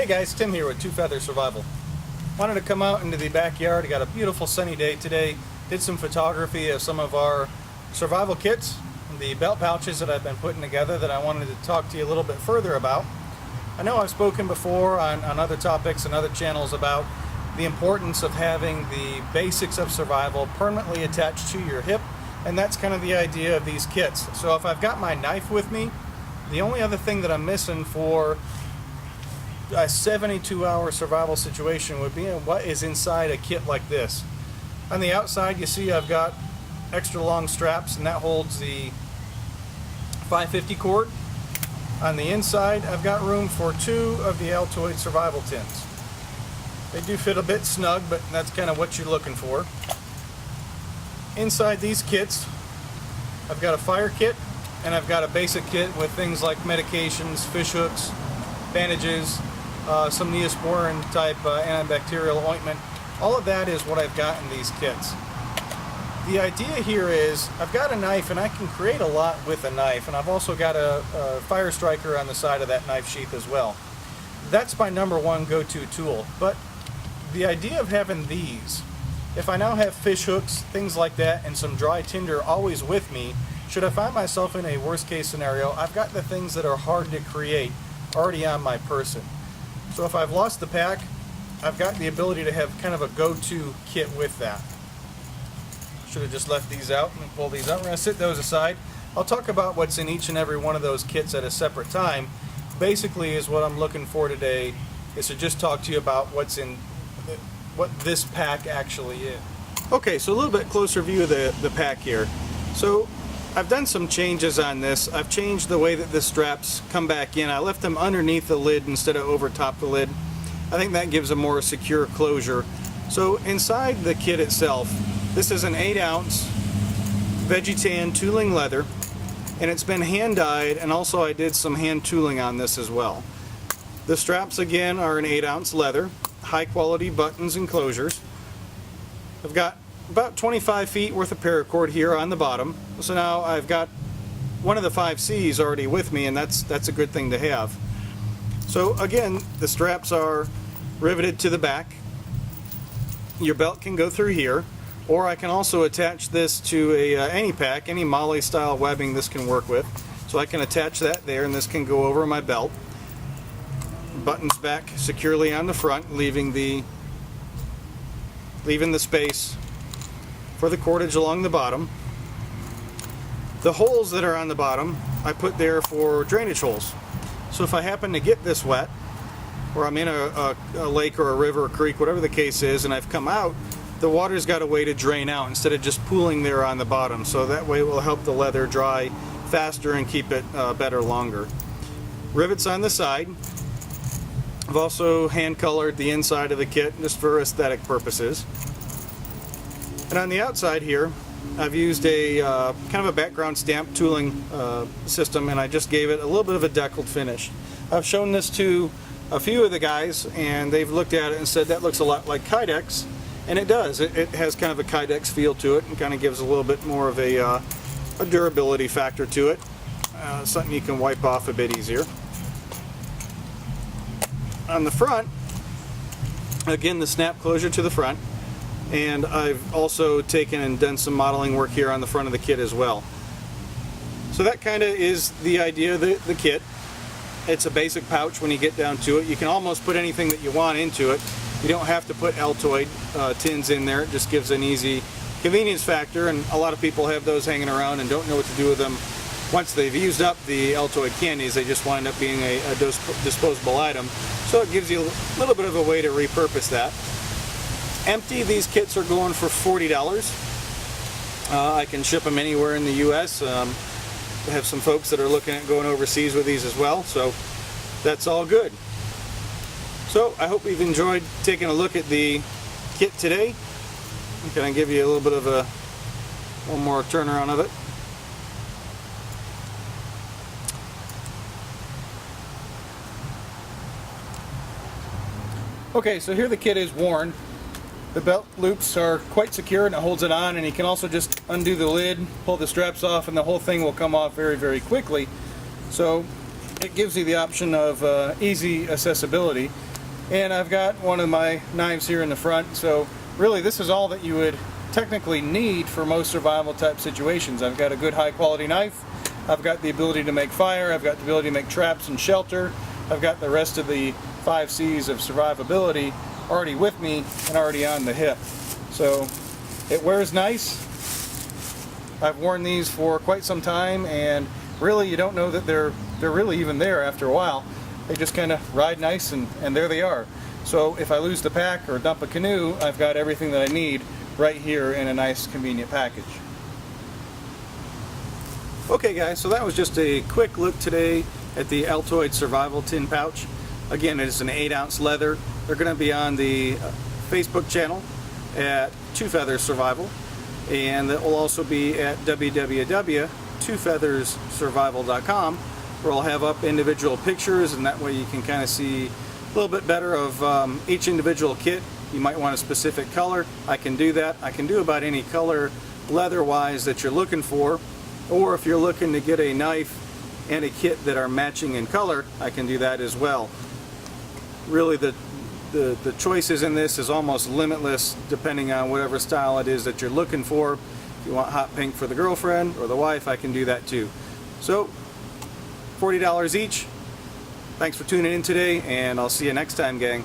Hey guys, Tim here with Two Feather Survival. Wanted to come out into the backyard. I got a beautiful sunny day today. Did some photography of some of our survival kits, the belt pouches that I've been putting together that I wanted to talk to you a little bit further about. I know I've spoken before on other topics and other channels about the importance of having the basics of survival permanently attached to your hip, and that's kind of the idea of these kits. So if I've got my knife with me, the only other thing that I'm missing for a 72-hour survival situation would be what is inside a kit like this. On the outside, you see I've got extra long straps, and that holds the 550 cord. On the inside, I've got room for 2 of the Altoid survival tins. They do fit a bit snug, but that's kind of what you're looking for. Inside these kits, I've got a fire kit, and I've got a basic kit with things like medications, fish hooks, bandages, some Neosporin type antibacterial ointment. All of that is what I've got in these kits. The idea here is I've got a knife, and I can create a lot with a knife, and I've also got a fire striker on the side of that knife sheath as well. That's my number one go-to tool. But the idea of having these, if I now have fish hooks, things like that, and some dry tinder always with me, should I find myself in a worst case scenario, I've got the things that are hard to create already on my person. So if I've lost the pack, I've got the ability to have kind of a go-to kit with that. Should have just left these out and pull these out. We're going to sit those aside. I'll talk about what's in each and every one of those kits at a separate time. Basically is what I'm looking for today is to just talk to you about what's in what this pack actually is. Okay, so a little bit closer view of the pack here. So I've done some changes on this. I've changed the way that the straps come back in. I left them underneath the lid instead of over top the lid. I think that gives a more secure closure. So inside the kit itself, this is an 8-ounce Vegetan tooling leather, and it's been hand dyed, and also I did some hand tooling on this as well. The straps again are an 8-ounce leather, high quality buttons and closures. I've got about 25 feet worth of paracord here on the bottom, so now I've got one of the 5Cs already with me, and that's a good thing to have. So again, the straps are riveted to the back. Your belt can go through here, or I can also attach this to any pack, any MOLLE style webbing this can work with. So I can attach that there, and this can go over my belt. Buttons back securely on the front, leaving the space for the cordage along the bottom. The holes that are on the bottom I put there for drainage holes. So if I happen to get this wet, or I'm in a lake or a river or creek, whatever the case is, and I've come out, the water's got a way to drain out instead of just pooling there on the bottom. So that way it will help the leather dry faster and keep it better longer. Rivets on the side. I've also hand colored the inside of the kit just for aesthetic purposes. And on the outside here, I've used a kind of a background stamp tooling system, and I just gave it a little bit of a deckled finish. I've shown this to a few of the guys, and they've looked at it and said that looks a lot like Kydex, and it does. It has kind of a Kydex feel to it, and kind of gives a little bit more of a durability factor to it. Something you can wipe off a bit easier. On the front, again, the snap closure to the front, and I've also taken and done some modeling work here on the front of the kit as well. So that kind of is the idea of the kit. It's a basic pouch when you get down to it. You can almost put anything that you want into it. You don't have to put Altoid tins in there. It just gives an easy convenience factor, and a lot of people have those hanging around and don't know what to do with them. Once they've used up the Altoid candies, they just wind up being a disposable item. So it gives you a little bit of a way to repurpose that. Empty, these kits are going for $40. I can ship them anywhere in the U.S. I have some folks that are looking at going overseas with these as well, so that's all good. So I hope you've enjoyed taking a look at the kit today. I'm going to give you a little bit of one more turnaround of it. Okay, so here the kit is worn. The belt loops are quite secure and it holds it on, and you can also just undo the lid, pull the straps off, and the whole thing will come off very, very quickly. So it gives you the option of easy accessibility. And I've got one of my knives here in the front. So really this is all that you would technically need for most survival type situations. I've got a good high quality knife. I've got the ability to make fire. I've got the ability to make traps and shelter. I've got the rest of the 5 C's of survivability already with me and already on the hip. So it wears nice. I've worn these for quite some time, and really you don't know that they're really even there after a while. They just kind of ride nice, and there they are. So if I lose the pack or dump a canoe, I've got everything that I need right here in a nice convenient package. Okay guys, so that was just a quick look today at the Altoid Survival Tin Pouch. Again, it is an 8-ounce leather. They're going to be on the Facebook channel at Two Feathers Survival, and it will also be at www.twofeatherssurvival.com, where I'll have up individual pictures, and that way you can kind of see a little bit better of each individual kit. You might want a specific color. I can do that. I can do about any color leather-wise that you're looking for, or if you're looking to get a knife and a kit that are matching in color, I can do that as well. Really the choices in this is almost limitless depending on whatever style it is that you're looking for. If you want hot pink for the girlfriend or the wife, I can do that too. So $40 each. Thanks for tuning in today, and I'll see you next time, gang.